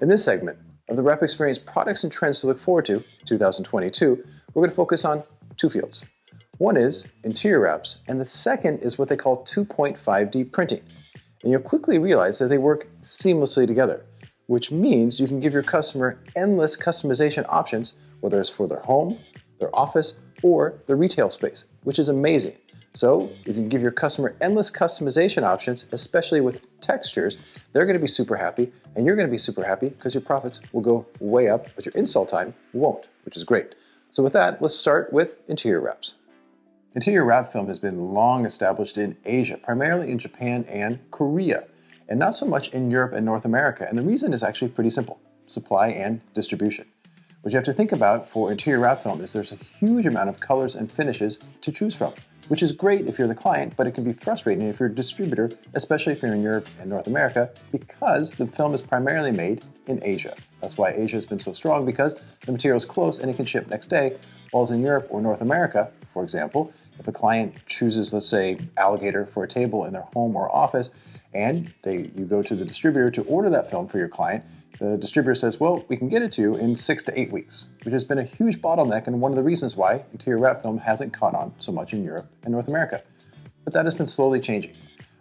In this segment of the Wrap Experience Products and Trends to Look Forward to 2022, we're going to focus on two fields. One is interior wraps, and the second is what they call 2.5D printing. And you'll quickly realize that they work seamlessly together, which means you can give your customer endless customization options, whether it's for their home, their office, or their retail space, which is amazing. So if you can give your customer endless customization options, especially with textures, they're going to be super happy, and you're going to be super happy because your profits will go way up, but your install time won't, which is great. So with that, let's start with interior wraps. Interior wrap film has been long established in Asia, primarily in Japan and Korea, and not so much in Europe and North America. And the reason is actually pretty simple: supply and distribution. What you have to think about for interior wrap film is there's a huge amount of colors and finishes to choose from, which is great if you're the client, but it can be frustrating if you're a distributor, especially if you're in Europe and North America, because the film is primarily made in Asia. That's why Asia has been so strong, because the material is close and it can ship next day, while in Europe or North America, for example, if a client chooses, let's say, alligator for a table in their home or office, and you go to the distributor to order that film for your client, the distributor says, well, we can get it to you in 6 to 8 weeks, which has been a huge bottleneck and one of the reasons why interior wrap film hasn't caught on so much in Europe and North America. But that has been slowly changing.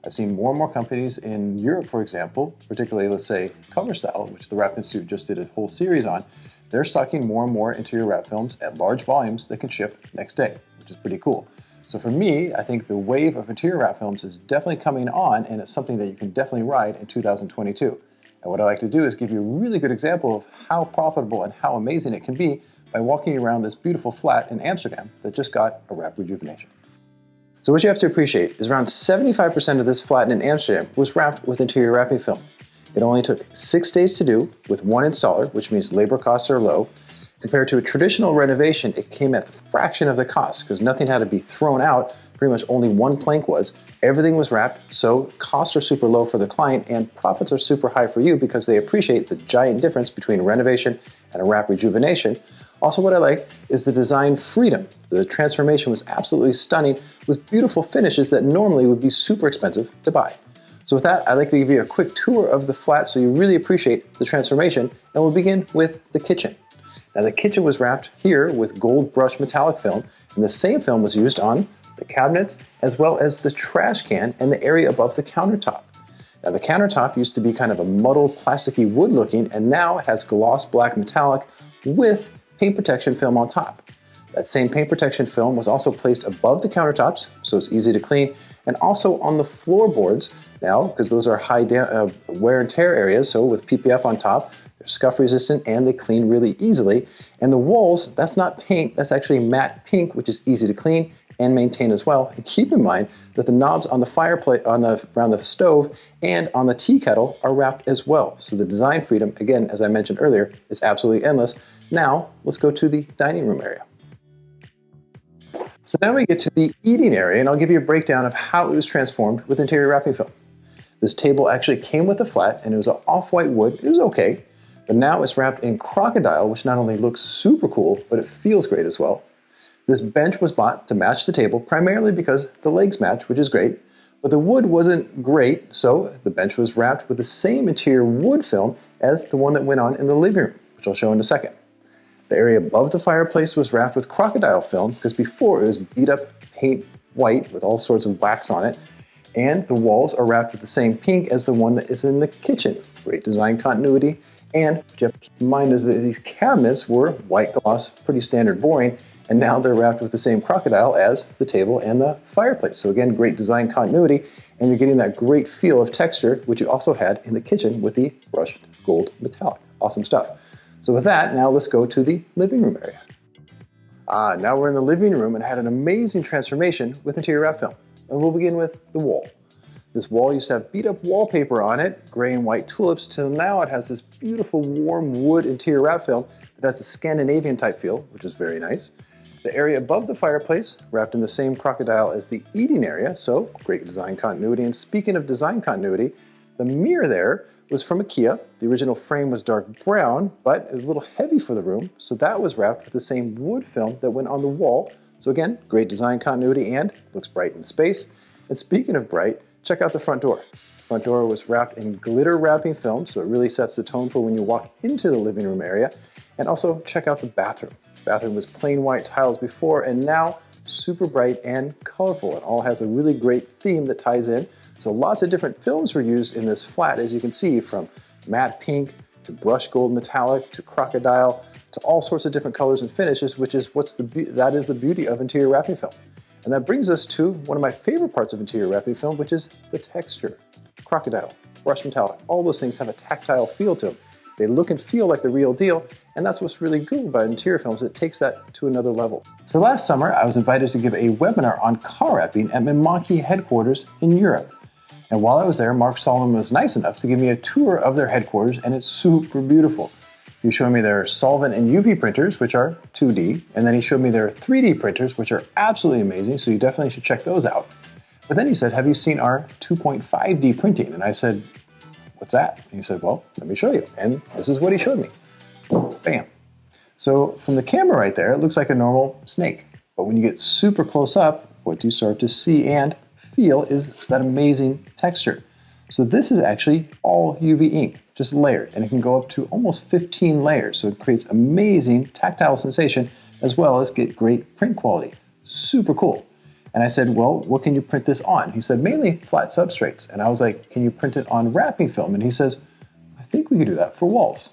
I've seen more and more companies in Europe, for example, particularly, let's say, Cover Style, which the Wrap Institute just did a whole series on. They're stocking more and more interior wrap films at large volumes that can ship next day, which is pretty cool. So for me, I think the wave of interior wrap films is definitely coming on, and it's something that you can definitely ride in 2022. And what I like to do is give you a really good example of how profitable and how amazing it can be by walking around this beautiful flat in Amsterdam that just got a wrap rejuvenation. So what you have to appreciate is around 75% of this flat in Amsterdam was wrapped with interior wrapping film. It only took 6 days to do with one installer, which means labor costs are low. Compared to a traditional renovation, it came at the fraction of the cost because nothing had to be thrown out. Pretty much only one plank was. Everything was wrapped, so costs are super low for the client and profits are super high for you because they appreciate the giant difference between renovation and a wrap rejuvenation. Also, what I like is the design freedom. The transformation was absolutely stunning with beautiful finishes that normally would be super expensive to buy. So with that, I'd like to give you a quick tour of the flat so you really appreciate the transformation, and we'll begin with the kitchen. Now the kitchen was wrapped here with gold brushed metallic film, and the same film was used on the cabinets as well as the trash can and the area above the countertop. Now the countertop used to be kind of a muddled plasticky wood looking, and now it has gloss black metallic with paint protection film on top. That same paint protection film was also placed above the countertops, so it's easy to clean, and also on the floorboards now, because those are high wear and tear areas, so with PPF on top, they're scuff resistant and they clean really easily. And the walls, that's not paint, that's actually matte pink, which is easy to clean and maintain as well. And keep in mind that the knobs on the fireplace, around the stove and on the tea kettle are wrapped as well. So the design freedom, again, as I mentioned earlier, is absolutely endless. Now, let's go to the dining room area. So now we get to the eating area, and I'll give you a breakdown of how it was transformed with interior wrapping film. This table actually came with a flat, and it was an off-white wood. It was okay, but now it's wrapped in crocodile, which not only looks super cool, but it feels great as well. This bench was bought to match the table, primarily because the legs match, which is great, but the wood wasn't great, so the bench was wrapped with the same interior wood film as the one that went on in the living room, which I'll show in a second. The area above the fireplace was wrapped with crocodile film because before it was beat up paint white with all sorts of wax on it, and the walls are wrapped with the same pink as the one that is in the kitchen. Great design continuity. And what you have to keep in mind is that these cabinets were white gloss, pretty standard boring, and now they're wrapped with the same crocodile as the table and the fireplace. So again, great design continuity, and you're getting that great feel of texture, which you also had in the kitchen with the brushed gold metallic. Awesome stuff. So with that, now let's go to the living room area. Now we're in the living room and had an amazing transformation with interior wrap film. And we'll begin with the wall. This wall used to have beat up wallpaper on it, gray and white tulips, till now it has this beautiful warm wood interior wrap film that has a Scandinavian type feel, which is very nice. The area above the fireplace wrapped in the same crocodile as the eating area, so great design continuity. And speaking of design continuity, the mirror there was from IKEA. The original frame was dark brown, but it was a little heavy for the room, so that was wrapped with the same wood film that went on the wall. So again, great design continuity and looks bright in space. And speaking of bright, Check out the front door. The front door was wrapped in glitter wrapping film, so it really sets the tone for when you walk into the living room area. And also check out the bathroom. The bathroom was plain white tiles before, and now super bright and colorful. It all has a really great theme that ties in. So lots of different films were used in this flat, as you can see, from matte pink to brushed gold metallic to crocodile to all sorts of different colors and finishes, which is that is the beauty of interior wrapping film. And that brings us to one of my favorite parts of interior wrapping film, which is the texture. Crocodile, brushed metallic, all those things have a tactile feel to them. They look and feel like the real deal, and that's what's really cool about interior films. It takes that to another level. So last summer, I was invited to give a webinar on car wrapping at Mimaki headquarters in Europe. And while I was there, Mark Solomon was nice enough to give me a tour of their headquarters, and it's super beautiful. He showed me their solvent and UV printers, which are 2D, and then he showed me their 3D printers, which are absolutely amazing, so you definitely should check those out. But then he said, have you seen our 2.5D printing? And I said, what's that? And he said, well, let me show you. And this is what he showed me. Bam. So from the camera right there, it looks like a normal snake. But when you get super close up, what you start to see and feel is that amazing texture. So this is actually all UV ink, just layered, and it can go up to almost 15 layers. So it creates amazing tactile sensation as well as get great print quality. Super cool. And I said, well, what can you print this on? He said, mainly flat substrates. And I was like, can you print it on wrapping film? And he says, I think we could do that for walls.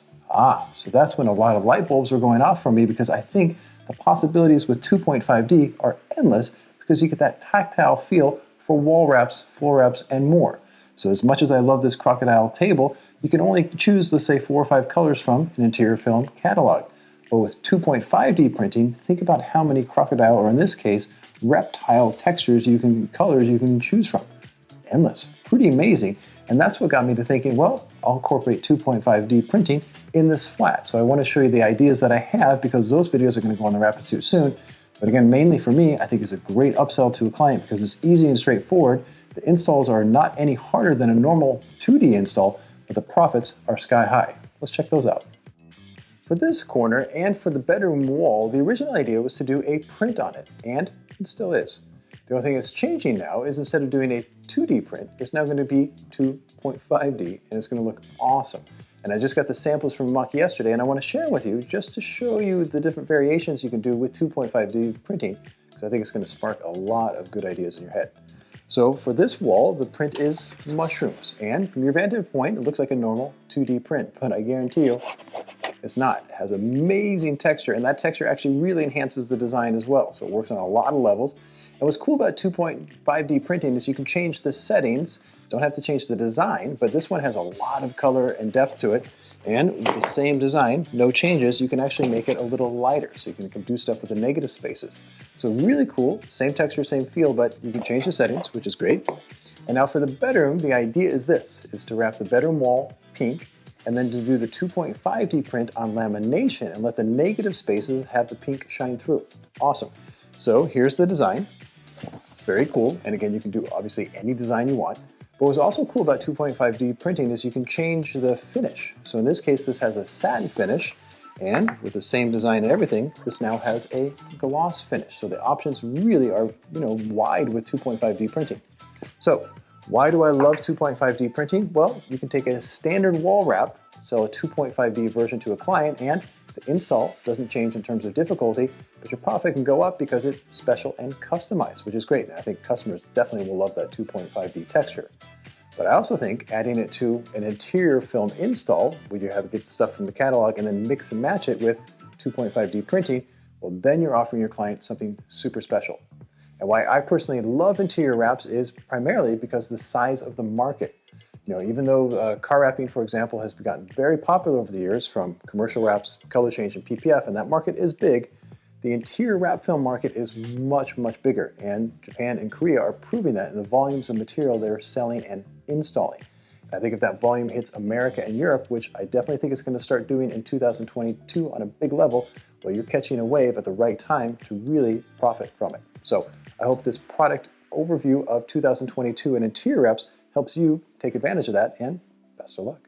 So that's when a lot of light bulbs were going off for me, because I think the possibilities with 2.5D are endless, because you get that tactile feel for wall wraps, floor wraps, and more. So as much as I love this crocodile table, you can only choose, let's say, 4 or 5 colors from an interior film catalog. But with 2.5D printing, think about how many crocodile, or in this case, reptile colors you can choose from. Endless. Pretty amazing. And that's what got me to thinking, well, I'll incorporate 2.5D printing in this flat. So I want to show you the ideas that I have, because those videos are going to go on the Rapid Suit soon. But again, mainly for me, I think it's a great upsell to a client because it's easy and straightforward. The installs are not any harder than a normal 2D install, but the profits are sky high. Let's check those out. For this corner and for the bedroom wall, the original idea was to do a print on it, and it still is. The only thing that's changing now is instead of doing a 2D print, it's now going to be 2.5D, and it's going to look awesome. And I just got the samples from Mimaki yesterday, and I want to share them with you just to show you the different variations you can do with 2.5D printing, because I think it's going to spark a lot of good ideas in your head. So for this wall, the print is mushrooms, and from your vantage point, it looks like a normal 2D print, but I guarantee you, it's not. It has amazing texture, and that texture actually really enhances the design as well. So it works on a lot of levels. And what's cool about 2.5D printing is you can change the settings. Don't have to change the design, but this one has a lot of color and depth to it. And with the same design, no changes, you can actually make it a little lighter. So you can do stuff with the negative spaces. So really cool, same texture, same feel, but you can change the settings, which is great. And now for the bedroom, the idea is this, is to wrap the bedroom wall pink, and then to do the 2.5D print on lamination and let the negative spaces have the pink shine through. Awesome. So here's the design. Very cool. And again, you can do obviously any design you want. But what's also cool about 2.5D printing is you can change the finish. So in this case, this has a satin finish, and with the same design and everything, this now has a gloss finish. So the options really are, wide with 2.5D printing. So why do I love 2.5D printing? Well, you can take a standard wall wrap, sell a 2.5D version to a client, and the install doesn't change in terms of difficulty, but your profit can go up because it's special and customized, which is great. And I think customers definitely will love that 2.5D texture. But I also think adding it to an interior film install, where you have to get stuff from the catalog and then mix and match it with 2.5D printing, well, then you're offering your client something super special. And why I personally love interior wraps is primarily because of the size of the market. Even though car wrapping, for example, has gotten very popular over the years from commercial wraps, color change, and PPF, and that market is big, the interior wrap film market is much, much bigger. And Japan and Korea are proving that in the volumes of material they're selling and installing. I think if that volume hits America and Europe, which I definitely think it's going to start doing in 2022 on a big level, well, you're catching a wave at the right time to really profit from it. So I hope this product overview of 2022 and interior wraps helps you take advantage of that, and best of luck.